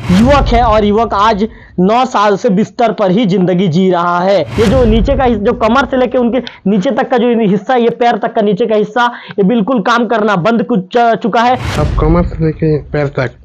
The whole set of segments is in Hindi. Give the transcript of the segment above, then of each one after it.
युवक है और युवक आज 9 साल से बिस्तर पर ही जिंदगी जी रहा है। ये जो नीचे का जो कमर से लेके उनके नीचे तक का जो हिस्सा, ये पैर तक का नीचे का हिस्सा, ये बिल्कुल काम करना बंद चुका है। अब कमर से लेके पैर तक,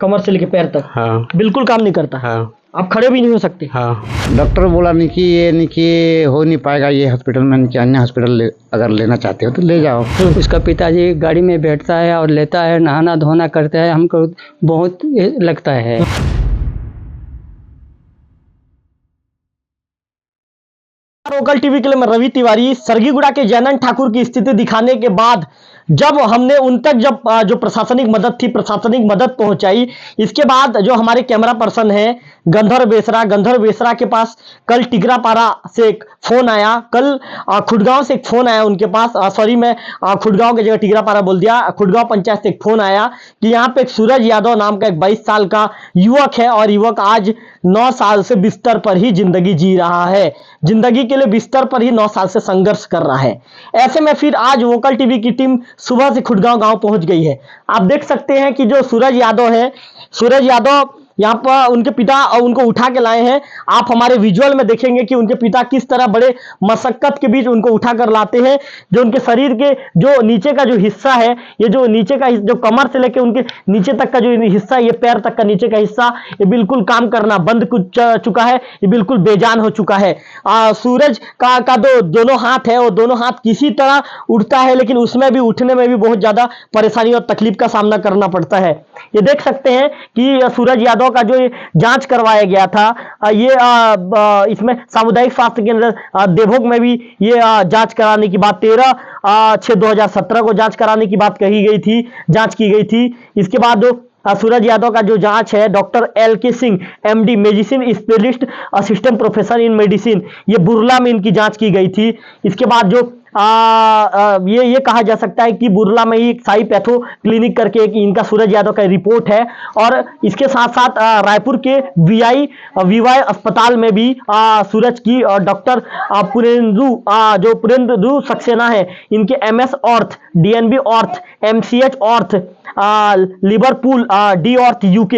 कमर से लेके पैर तक हाँ बिल्कुल काम नहीं करता। हाँ आप खड़े भी नहीं हो सकते। हाँ। डॉक्टर बोला नहीं कि ये नहीं कि हो नहीं पाएगा ये हॉस्पिटल में, नहीं कि अन्य हॉस्पिटल अगर लेना चाहते हो तो ले जाओ। उसका पिताजी गाड़ी में बैठता है और लेता है, नहाना धोना करता है, हमको बहुत लगता है। लोकल टीवी के लिए मैं रवि तिवारी। सरगीगुड़ा के जयनंद ठाकुर की स्थिति दिखाने के बाद जब हमने उन तक जो प्रशासनिक मदद थी, प्रशासनिक मदद पहुंचाई, इसके बाद जो हमारे कैमरा पर्सन है गंधर्व बेसरा के पास कल टिकरापारा से एक फोन आया, कल खुडगांव से एक फोन आया उनके पास। सॉरी, मैं खुडगांव की जगह टिकरापारा बोल दिया। खुडगांव पंचायत से एक फोन आया कि यहाँ पे एक सूरज यादव नाम का एक 22 साल का युवक है और युवक आज 9 साल से बिस्तर पर ही जिंदगी जी रहा है। जिंदगी के लिए बिस्तर पर ही 9 साल से संघर्ष कर रहा है। ऐसे में फिर आज वोकल टीवी की टीम सुबह से खुडगांव गांव पहुंच गई है। आप देख सकते हैं कि जो सूरज यादव यहाँ पर उनके पिता उनको उठा के लाए हैं। आप हमारे विजुअल में देखेंगे कि उनके पिता किस तरह बड़े मशक्कत के बीच उनको उठा कर लाते हैं। जो उनके शरीर के जो नीचे का जो हिस्सा है, ये जो नीचे का जो कमर से लेके उनके नीचे तक का जो हिस्सा, ये पैर तक का नीचे का हिस्सा, ये बिल्कुल काम करना बंद चुका है, ये बिल्कुल बेजान हो चुका है। सूरज का दोनों हाथ है, वो दोनों हाथ किसी तरह उठता है, लेकिन उसमें भी उठने में भी बहुत ज्यादा परेशानी और तकलीफ का सामना करना पड़ता है। ये देख सकते हैं कि सूरज यादव का जो जांच करवाया गया था, ये इसमें सामुदायिक स्वास्थ्य केंद्र देवभोग में भी ये जांच कराने की बात 13/6/2017 को जांच कराने की बात कही गई थी, जांच की गई थी। इसके बाद सूरज यादव का जो जांच है, doctor LK Singh MD medicine specialist assistant professor in medicine, ये बुरला में इनकी जांच की गई थी। इसके बाद जो ये कहा जा सकता है कि बुरला में ही साई पैथो क्लिनिक करके एक इनका सूरज यादव का रिपोर्ट है। और इसके साथ साथ रायपुर के VY अस्पताल में भी सूरज की डॉक्टर पुरेंद्र सक्सेना है, इनके MS ortho, DNB ortho, MCH ortho, Liverpool D ortho UK,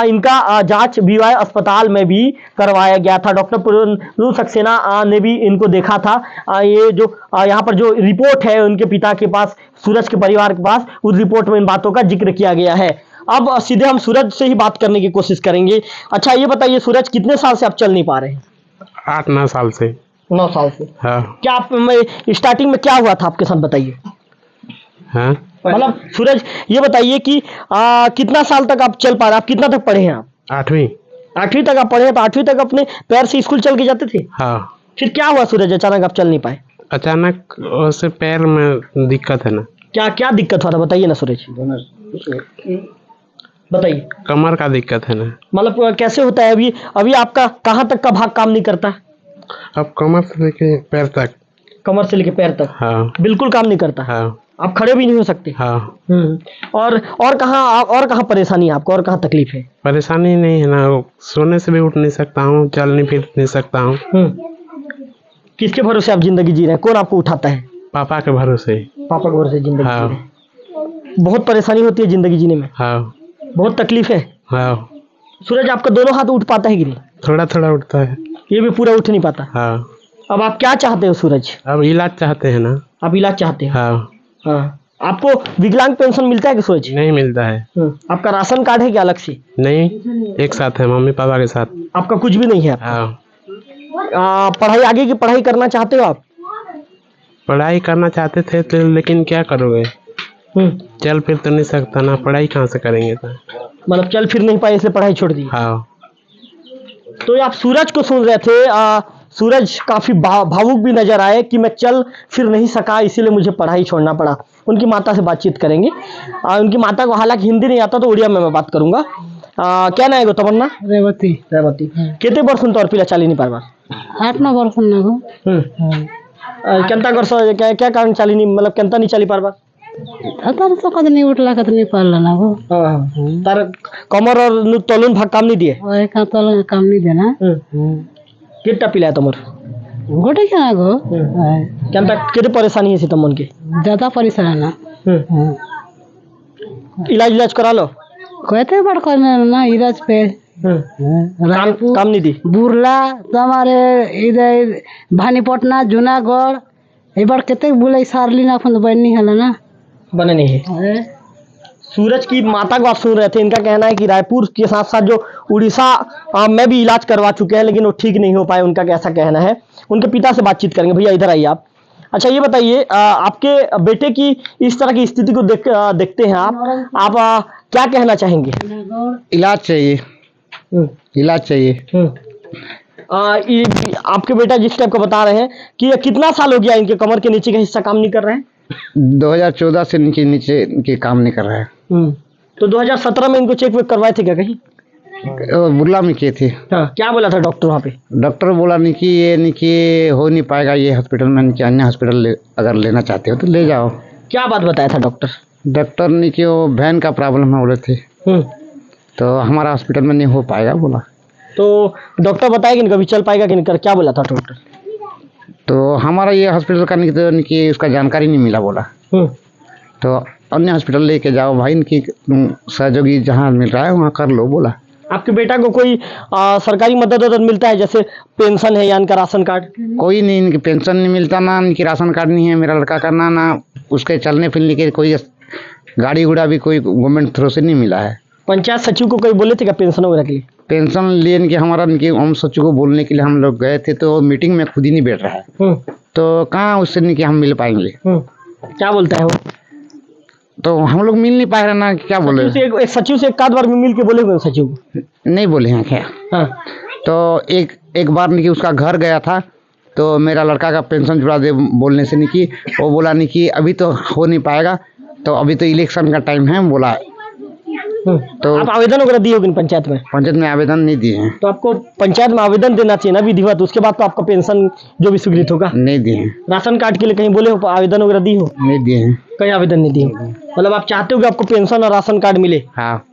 इनका जांच VY अस्पताल में भी करवाया गया था। डॉक्टर पुरेंद्र सक्सेना ने भी इनको देखा था। ये जो यहाँ पर जो रिपोर्ट है उनके पिता के पास, सूरज के परिवार के पास, उस रिपोर्ट में इन बातों का जिक्र किया गया है। अब सीधे हम सूरज से ही बात करने की कोशिश करेंगे। अच्छा, ये बताइए सूरज, कितने साल से आप चल नहीं पा रहे हैं? 8-9 साल से। 9 साल से। हाँ। क्या आप स्टार्टिंग में क्या हुआ था आपके साथ, बताइए। हाँ, मतलब सूरज ये बताइए कि कितना साल तक आप चल पा रहे हैं? आप कितना तक पढ़े हैं? आप 8वीं तक आप पढ़े हैं। तो 8वीं तक अपने पैर से स्कूल चल के जाते थे? हाँ। फिर क्या हुआ सूरज, अचानक आप चल नहीं पाए? अचानक उससे पैर में दिक्कत है ना। क्या दिक्कत हुआ था, बताइए ना सूरज, बताइए। कमर का दिक्कत है ना। मतलब कैसे होता है? अभी आपका कहाँ तक का भाग काम नहीं करता? अब कमर से लेके पैर तक। कमर से लेके पैर तक? हाँ। बिल्कुल काम नहीं करता? हाँ। आप खड़े भी नहीं हो सकते? हाँ। और कहाँ परेशानी है आपको, और कहाँ तकलीफ है? परेशानी नहीं है ना, सोने से भी उठ नहीं सकता हूँ, चल नहीं फिर नहीं सकता हूँ। किसके भरोसे आप जिंदगी जी रहे हैं? कौन आपको उठाता है? पापा के भरोसे। पापा के भरोसे जिंदगी हाँ। जी रहे हैं। बहुत परेशानी होती है जिंदगी जीने में? हाँ। बहुत तकलीफ है? हाँ। सूरज, आपका दोनों हाथ उठ पाता है कि नहीं? थोड़ा थोड़ा उठता है। ये भी पूरा उठ नहीं पाता? हाँ। अब आप क्या चाहते हो सूरज? अब इलाज चाहते हैं ना। आप इलाज चाहते हो? हाँ। आपको विकलांग पेंशन मिलता है कि सूरज? नहीं मिलता है। आपका राशन कार्ड है क्या अलग से? नहीं, एक साथ है, मम्मी पापा के साथ। आपका कुछ भी नहीं है? हाँ। पढ़ाई, आगे की पढ़ाई करना चाहते हो आप? पढ़ाई करना चाहते थे तो, लेकिन क्या करोगे, चल फिर तो नहीं सकता ना, पढ़ाई कहाँ से करेंगे तो। मतलब चल फिर नहीं पाए इसलिए पढ़ाई छोड़ दी? हाँ। तो आप सूरज को सुन रहे थे। सूरज काफी भावुक भी नजर आए कि मैं चल फिर नहीं सका, इसीलिए मुझे पढ़ाई छोड़ना पड़ा। उनकी माता से बातचीत करेंगे। उनकी माता को हालांकि हिंदी नहीं आता, तो उड़िया में मैं बात करूंगा। क्या ना है तमन्ना? रेवती। केते वर्ष तो पिला चाली नहीं पारबार? 8-9 वर्ष ना। केंता वर्ष क्या कारण चाली नहीं, मतलब केंता नहीं चाली पारबार? तो कद नहीं उठला, कद नहीं पारला ना वो। तार कमर और तलुन भाग काम नहीं दिए? ओए का तो काम नहीं देना। कितना पिला है तमर? गोटे क्या गो। केंता केते परेशानी है तमन के? ज्यादा परेशान ना। इलाज करा लो? कहते बड़का ना इराज पे काम नहीं दी। बुरला तो हमारे इधर भानीपटना जूनागढ़ ये बार केते बोले सारली ना अपन बनी हला ना बने नहीं है। सूरज की माता को आप सुन रहे थे, इनका कहना है कि रायपुर के साथ साथ जो उड़ीसा में भी इलाज करवा चुके हैं लेकिन वो ठीक नहीं हो पाए, उनका कैसा कहना है। उनके पिता से बातचीत करेंगे। भैया इधर आइए आप। अच्छा ये बताइए, आपके बेटे की इस तरह की स्थिति को देखते हैं आप क्या कहना चाहेंगे? इलाज चाहिए, इलाज चाहिए। आपके बेटा जिस टाइप का बता रहे हैं कि कितना साल हो गया इनके कमर के नीचे का हिस्सा काम नहीं कर रहे हैं? 2014 से नीचे के काम नहीं कर रहा है। तो 2017 में इनको चेक वेक करवाए थे क्या कहीं? बुरला में किए थे। हाँ, क्या बोला था डॉक्टर वहाँ पे? डॉक्टर बोला नहीं कि ये नहीं कि हो नहीं पाएगा ये हॉस्पिटल में, नहीं कि अन्य हॉस्पिटल अगर लेना चाहते हो तो ले जाओ। क्या बात बताया था डॉक्टर? डॉक्टर ने कि वो वैन का प्रॉब्लम है बोले थे, तो हमारा हॉस्पिटल में नहीं हो पाएगा बोला। तो डॉक्टर बताया कि इनका भी चल पाएगा कि नहीं? क्या बोला था डॉक्टर? तो हमारा ये हॉस्पिटल का नहीं कि उसका जानकारी नहीं मिला बोला, तो अन्य हॉस्पिटल लेके जाओ भाई, इनकी सहयोगी जहाँ मिल रहा है वहाँ कर लो बोला। आपके बेटा को कोई सरकारी मदद मिलता है, जैसे पेंशन है या इनका राशन कार्ड? कोई नहीं, इनकी पेंशन नहीं मिलता, ना इनकी राशन कार्ड नहीं है मेरा लड़का का, ना उसके चलने फिरने के कोई गाड़ी घोड़ा भी कोई गवर्नमेंट थ्रू से नहीं मिला है। पंचायत सचिव को कोई बोले थे क्या पेंशन वगैरह के लिए? पेंशन लिए इनके हमारा इनके हम सचिव को बोलने के लिए हम लोग गए थे, तो मीटिंग में खुद ही नहीं बैठ रहा है, तो कहाँ उससे नहीं कि हम मिल पाएंगे। क्या बोलता है वो? तो हम लोग मिल नहीं पाए रहे ना, क्या बोले। एक सचिव से एक आध बार मिल के बोले हुए सचिव को? नहीं बोले हैं क्या। हाँ। तो एक बार नहीं कि उसका घर गया था, तो मेरा लड़का का पेंशन जुड़ा दे बोलने से नहीं कि वो बोला नहीं कि अभी तो हो नहीं पाएगा, तो अभी तो इलेक्शन का टाइम है बोला। तो आप आवेदन वगैरह दिए होंगे पंचायत में? पंचायत में आवेदन नहीं दिए हैं। तो आपको पंचायत में आवेदन देना चाहिए ना विधिवत, उसके बाद तो आपका पेंशन जो भी स्वीकृत होगा। नहीं दिए हैं। राशन कार्ड के लिए कहीं बोले हो आवेदन वगैरह दी हो? नहीं दिए हैं। कहीं आवेदन नहीं दिए? मतलब आप चाहते हो कि आपको पेंशन और राशन कार्ड मिले? हाँ,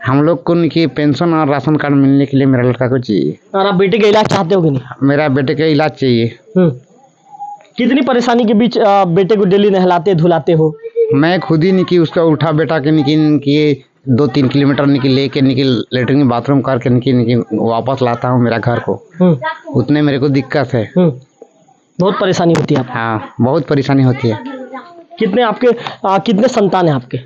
हम लोग को नहीं कि पेंशन और राशन कार्ड मिलने के लिए मेरा लड़का को चाहिए। और आप बेटे का इलाज चाहते हो कि नहीं? मेरा बेटे का इलाज चाहिए। कितनी परेशानी के बीच बेटे को डेली नहलाते धुलाते हो? मैं खुद ही नहीं कि उसका उठा बेटा के निकी 2-3 किलोमीटर निकल लेके निकल लेटरिन बाथरूम करके निकल वापस लाता हूँ मेरा घर को, उतने मेरे को दिक्कत है। बहुत परेशानी होती है आपको? हाँ, बहुत परेशानी होती है। कितने आपके कितने संतान हैं आपके?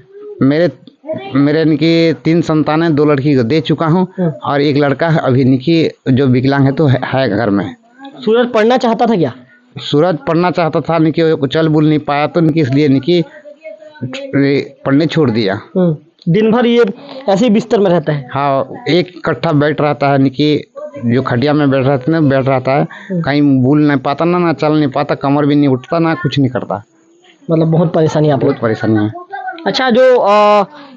मेरे निकी 3 संतान है, 2 लड़की को दे चुका हूँ और एक लड़का है अभी निकी जो विकलांग है, तो है घर में। सूरज पढ़ना चाहता था क्या? सूरज पढ़ना चाहता था, निकी चल बुल नहीं पाया, तो निकी इसलिए निकी पढ़ने छोड़ दिया। दिन भर ये ऐसे ही बिस्तर में रहता है? हाँ, एक कट्ठा बैठ रहता है निकी, जो खटिया में बैठ रहता है, कहीं बोल नहीं पाता, ना चल नहीं पाता, कमर भी नहीं उठता, ना कुछ नहीं करता। मतलब बहुत परेशानी आपको? बहुत परेशानी है। अच्छा, जो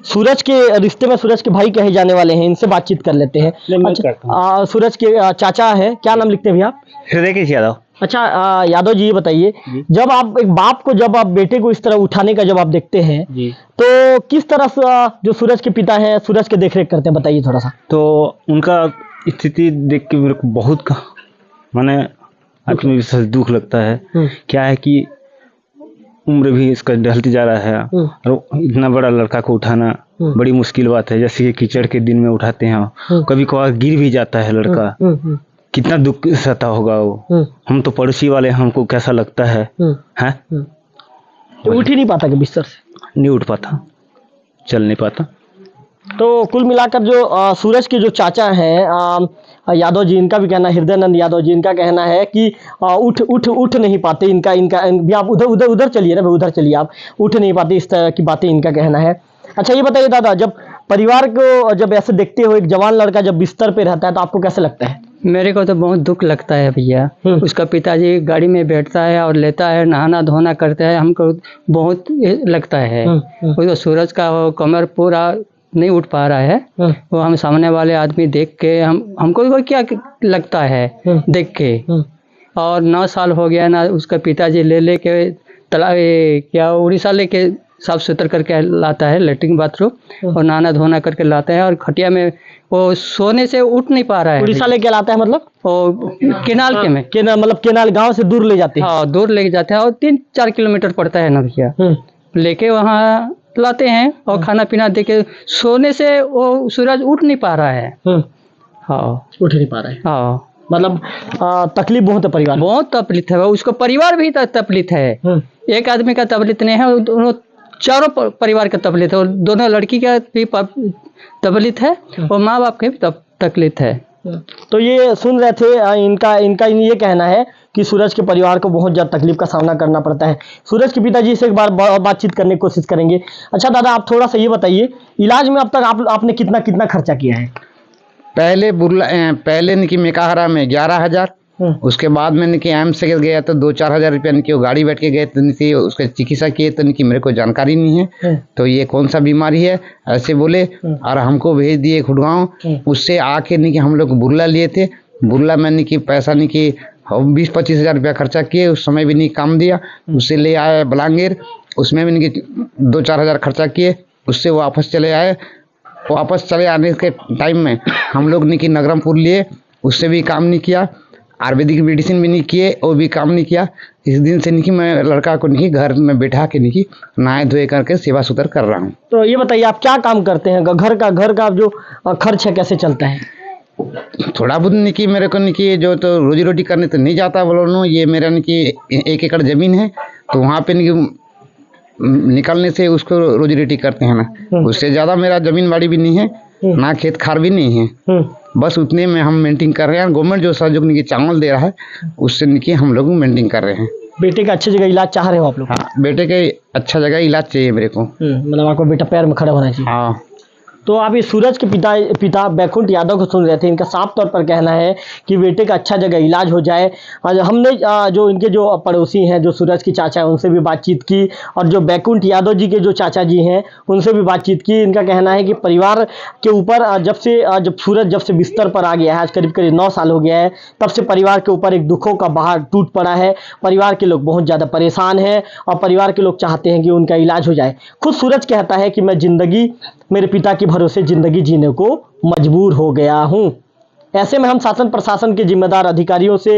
सूरज के रिश्ते में सूरज के भाई कहे जाने वाले हैं, इनसे बातचीत कर लेते हैं। अच्छा, सूरज के चाचा है, क्या नाम लिखते हैं भैया? हृदय के यादव। अच्छा, यादव जी ये बताइए, जब आप एक बाप को, जब आप बेटे को इस तरह उठाने का जब आप देखते हैं जी, तो किस तरह से जो सूरज के पिता हैं सूरज के देखरेख करते हैं, बताइए थोड़ा सा। तो उनका स्थिति देख के मेरे को बहुत माने आत्मविश्वास दुख लगता है। क्या है कि उम्र भी इसका ढलती जा रहा है और इतना बड़ा लड़का को उठाना बड़ी मुश्किल बात है। जैसे कि कीचड़ के दिन में उठाते हैं, कभी कभार गिर भी जाता है लड़का, कितना दुख सहता होगा वो। हम तो पड़ोसी वाले, हमको कैसा लगता है, हैं? तो उठ ही नहीं पाता कि बिस्तर से? नहीं उठ पाता, चल नहीं पाता। तो कुल मिलाकर जो सूरज के जो चाचा हैं यादव जी, इनका भी कहना, हृदयानंद यादव जी, इनका कहना है कि उठ नहीं पाते। इनका भी आप उधर चलिए ना, उधर चलिए, आप उठ नहीं पाते, इस तरह की बातें इनका कहना है। अच्छा ये बताइए दादा, जब परिवार को जब ऐसे देखते हो, एक जवान लड़का जब बिस्तर पे रहता है, तो आपको कैसे लगता है? मेरे को तो बहुत दुख लगता है भैया। उसका पिताजी गाड़ी में बैठता है और लेता है, नहाना धोना करता है, हमको बहुत लगता है। वो तो सूरज का वो कमर पूरा नहीं उठ पा रहा है, वो हम सामने वाले आदमी देख के हमको क्या लगता है देख के। और 9 साल हो गया ना, उसका पिताजी ले के तालाब क्या उड़ीसा लेके साफ सुथरा करके लाता है, लेटरिन बाथरूम, और नहाना धोना करके लाता है, और खटिया में वो सोने से उठ नहीं पा रहा है। उड़ीसा लेके लाता है मतलब? वो केनाल के में, मतलब केनाल गांव से दूर ले जाते हैं? हाँ, दूर लेके जाते हैं, और 3-4 किलोमीटर पड़ता है ना भैया। लेके वहाँ लाते हैं और खाना पीना दे के सोने से वो सूरज उठ नहीं पा रहा है। हाँ उठ नहीं पा रहा है, हाँ, मतलब तकलीफ बहुत है परिवार में। बहुत तकलीफ है, उसको परिवार भी तकलीफ है। एक आदमी का तकलीफ नहीं है, दोनों चारों परिवार का तकलीफ है, और दोनों लड़की का भी तकलीफ है और माँ बाप के भी तकलीफ है। तो ये सुन रहे थे, इनका ये कहना है कि सूरज के परिवार को बहुत ज़्यादा तकलीफ का सामना करना पड़ता है। सूरज के पिताजी से एक बार बातचीत करने की कोशिश करेंगे। अच्छा दादा, आप थोड़ा सा ये बताइए, इलाज में अब तक आपने कितना कितना खर्चा किया है? पहले निकी मेकाहारा में 11,000, उसके बाद में निकी एम्स से गया तो 2-4 हज़ार रुपया निकी वो गाड़ी बैठ के गए तो निकी उसका चिकित्सा किए तो निकी मेरे को जानकारी नहीं है, तो ये कौन सा बीमारी है ऐसे बोले और हमको भेज दिए खुड़गांव। उससे आके निकी हम लोग बुरला लिए थे, बुरला में निकी पैसा निकी 20-25 हज़ार रुपया खर्चा किए, उस समय भी नहीं काम दिया। उससे ले आए बलांगीर, उसमें भी निकी 2-4 हज़ार खर्चा किए, उससे वापस चले आए। वापस चले आने के टाइम में हम लोग निकी नगरमपुर लिए, उससे भी काम नहीं किया, आयुर्वेदिक मेडिसिन भी नहीं किए, वो भी काम नहीं किया। इस दिन से निकी मैं लड़का को निकी घर में बैठा के निकी नहाए धोए करके सेवा सुतर कर रहा हूँ। तो ये बताइए, आप क्या काम करते हैं? घर का जो खर्च है कैसे चलता है? थोड़ा बहुत निकी मेरे को निकी जो तो रोजी रोटी करने तो नहीं जाता बोलो, ये मेरा निकी 1 एकड़ जमीन है, तो वहाँ पे निकी निकलने से उसको रोजी रोटी करते हैं ना, उससे ज़्यादा मेरा जमीन बाड़ी भी नहीं है, ना खेत खार भी नहीं है, बस उतने में हम मेंटेन कर रहे हैं। गवर्नमेंट जो सहयोग निकी चावल दे रहा है उससे निकी हम लोग मेंटेन कर रहे हैं। बेटे का अच्छी जगह इलाज चाह रहे हो आप लोग? हाँ, बेटे के अच्छा जगह इलाज चाहिए मेरे को। मतलब आपको बेटा पैर में खड़ा होना चाहिए। हाँ। तो आप ये सूरज के पिता बैकुंठ यादव को सुन रहे थे। इनका साफ तौर पर कहना है कि बेटे का अच्छा जगह इलाज हो जाए। आज हमने जो इनके जो पड़ोसी हैं, जो सूरज के चाचा हैं, उनसे भी बातचीत की, और जो बैकुंठ यादव जी के जो चाचा जी हैं उनसे भी बातचीत की। इनका कहना है कि परिवार के ऊपर जब सूरज से बिस्तर पर आ गया है, आज करीब 9 साल हो गया है, तब से परिवार के ऊपर एक दुखों का पहाड़ टूट पड़ा है। परिवार के लोग बहुत ज़्यादा परेशान हैं और परिवार के लोग चाहते हैं कि उनका इलाज हो जाए। खुद सूरज कहता है कि मैं मेरे पिता के भरोसे जिंदगी जीने को मजबूर हो गया हूं। ऐसे में हम शासन प्रशासन के जिम्मेदार अधिकारियों से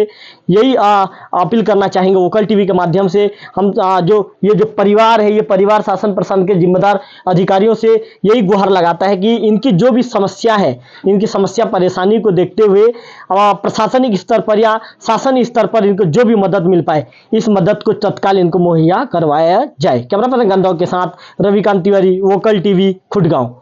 यही अपील करना चाहेंगे, वोकल टीवी के माध्यम से। हम जो परिवार है, ये परिवार शासन प्रशासन के जिम्मेदार अधिकारियों से यही गुहार लगाता है कि इनकी जो भी समस्या है, इनकी समस्या परेशानी को देखते हुए प्रशासनिक स्तर पर या शासन स्तर पर इनको जो भी मदद मिल पाए, इस मदद को तत्काल इनको मुहैया करवाया जाए। कैमरा पर्सन गंधव के साथ रविकांत तिवारी, वोकल टीवी, खुटगांव।